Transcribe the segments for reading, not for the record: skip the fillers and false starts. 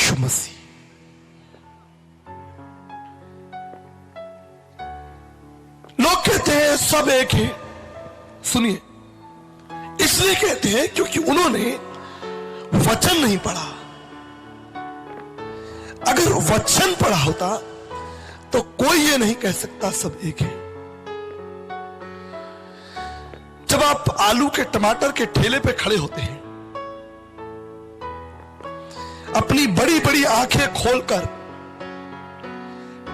यीशु मसीह। लोग कहते हैं सब एक है। सुनिए, इसलिए कहते हैं क्योंकि उन्होंने वचन नहीं पढ़ा। अगर वचन पढ़ा होता तो कोई ये नहीं कह सकता सब एक है। जब आप आलू के टमाटर के ठेले पे खड़े होते हैं, अपनी बड़ी बड़ी आंखें खोलकर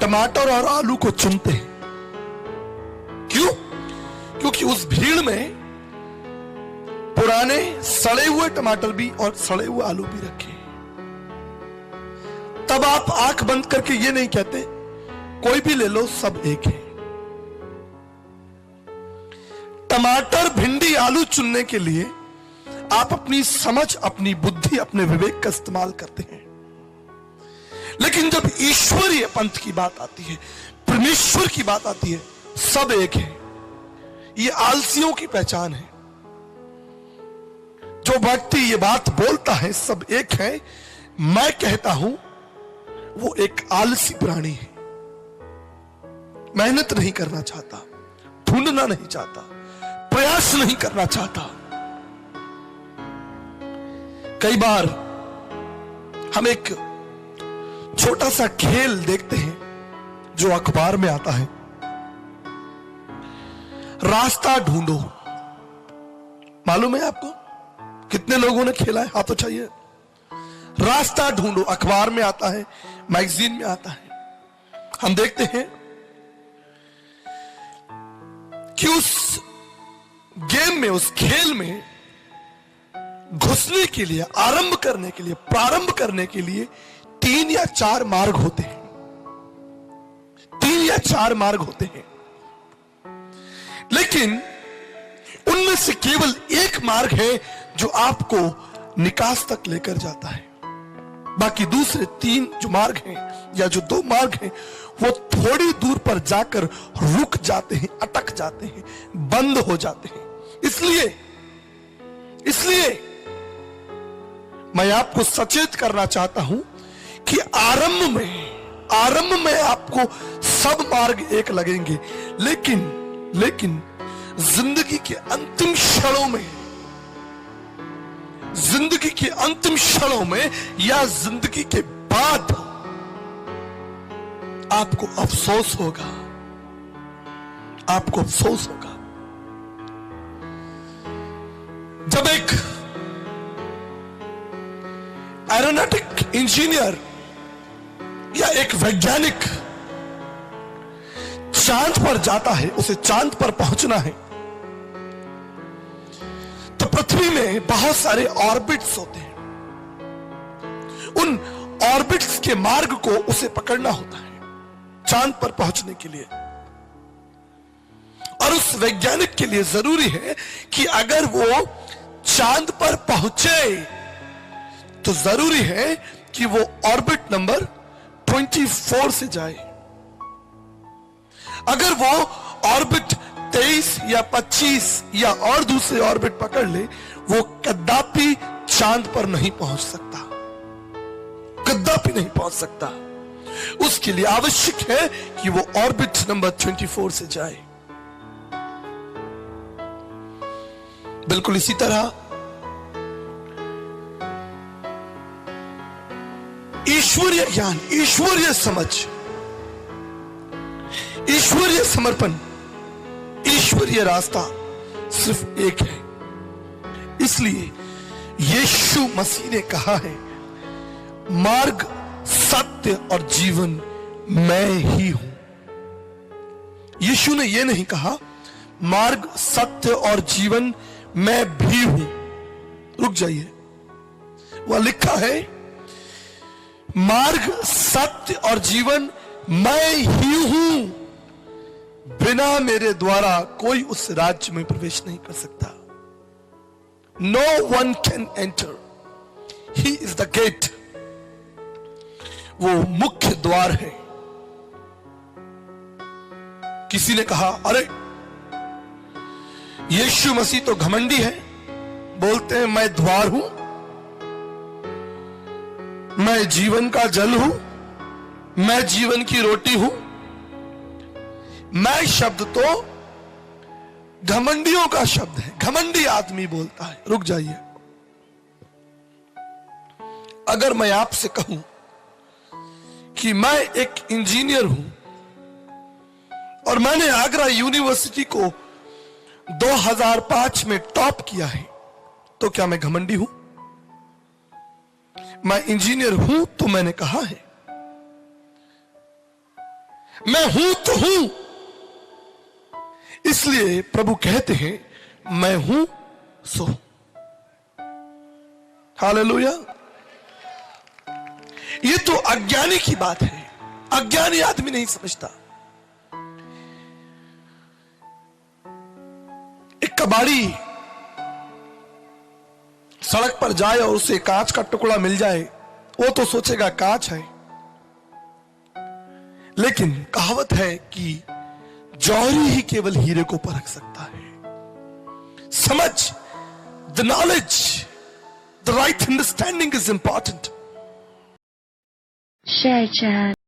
टमाटर और आलू को चुनते हैं। क्यों? क्योंकि उस भीड़ में पुराने सड़े हुए टमाटर भी और सड़े हुए आलू भी रखे हैं। तब आप आंख बंद करके ये नहीं कहते कोई भी ले लो सब एक है। टमाटर, भिंडी, आलू चुनने के लिए आप अपनी समझ, अपनी बुद्धि, अपने विवेक का इस्तेमाल करते हैं। लेकिन जब ईश्वरीय पंथ की बात आती है, परमेश्वर की बात आती है, सब एक है। ये आलसियों की पहचान है। जो व्यक्ति ये बात बोलता है सब एक है, मैं कहता हूं वो एक आलसी प्राणी है। मेहनत नहीं करना चाहता, ढूंढना नहीं चाहता, प्रयास नहीं करना चाहता। कई बार हम एक छोटा सा खेल देखते हैं जो अखबार में आता है, रास्ता ढूंढो। मालूम है आपको कितने लोगों ने खेला है? हाथ उठाइए। रास्ता ढूंढो अखबार में आता है, मैगजीन में आता है। हम देखते हैं कि उस गेम में, उस खेल में घुसने के लिए, आरंभ करने के लिए, प्रारंभ करने के लिए 3 या 4 मार्ग होते हैं। 3 या 4 मार्ग होते हैं, लेकिन उनमें से केवल एक मार्ग है जो आपको निकास तक लेकर जाता है। बाकी दूसरे 3 जो मार्ग हैं या जो 2 मार्ग हैं वो थोड़ी दूर पर जाकर रुक जाते हैं, अटक जाते हैं, बंद हो जाते हैं। इसलिए मैं आपको सचेत करना चाहता हूं कि आरंभ में आपको सब मार्ग एक लगेंगे, लेकिन जिंदगी के अंतिम क्षणों में या जिंदगी के बाद आपको अफसोस होगा। जब एक एरोनॉटिक इंजीनियर या एक वैज्ञानिक चांद पर जाता है, उसे चांद पर पहुंचना है, तो पृथ्वी में बहुत सारे ऑर्बिट्स होते हैं। उन ऑर्बिट्स के मार्ग को उसे पकड़ना होता है चांद पर पहुंचने के लिए। और उस वैज्ञानिक के लिए जरूरी है कि अगर वो चांद पर पहुंचे तो जरूरी है कि वो ऑर्बिट नंबर 24 से जाए। अगर वो ऑर्बिट 23 या 25 या और दूसरे ऑर्बिट पकड़ ले, वो कदापि चांद पर नहीं पहुंच सकता, कदापि नहीं पहुंच सकता। उसके लिए आवश्यक है कि वो ऑर्बिट नंबर 24 से जाए। बिल्कुल इसी तरह ईश्वरीय ज्ञान, ईश्वरीय समझ, ईश्वरीय समर्पण, ईश्वरीय रास्ता सिर्फ एक है। इसलिए यीशु मसीह ने कहा है, मार्ग, सत्य और जीवन मैं ही हूं। यीशु ने यह नहीं कहा मार्ग, सत्य और जीवन मैं भी हूं। रुक जाइए, वह लिखा है मार्ग, सत्य और जीवन मैं ही हूं। बिना मेरे द्वारा कोई उस राज्य में प्रवेश नहीं कर सकता। No one can enter. He is the gate. वो मुख्य द्वार है। किसी ने कहा, अरे यीशु मसीह तो घमंडी है, बोलते हैं मैं द्वार हूं, मैं जीवन का जल हूं, मैं जीवन की रोटी हूं। मैं शब्द तो घमंडियों का शब्द है, घमंडी आदमी बोलता है। रुक जाइए, अगर मैं आपसे कहूं कि मैं एक इंजीनियर हूं और मैंने आगरा यूनिवर्सिटी को 2005 में टॉप किया है, तो क्या मैं घमंडी हूं? मैं इंजीनियर हूं तो मैंने कहा है, मैं हूं तो हूं। इसलिए प्रभु कहते हैं मैं हूं सो। हालेलुया। ये तो अज्ञानी की बात है, अज्ञानी आदमी नहीं समझता। एक कबाड़ी सड़क पर जाए और उसे कांच का टुकड़ा मिल जाए, वो तो सोचेगा कांच है। लेकिन कहावत है कि जौहरी ही केवल हीरे को परख सकता है। समझ, the knowledge, the right understanding is important. Share chat.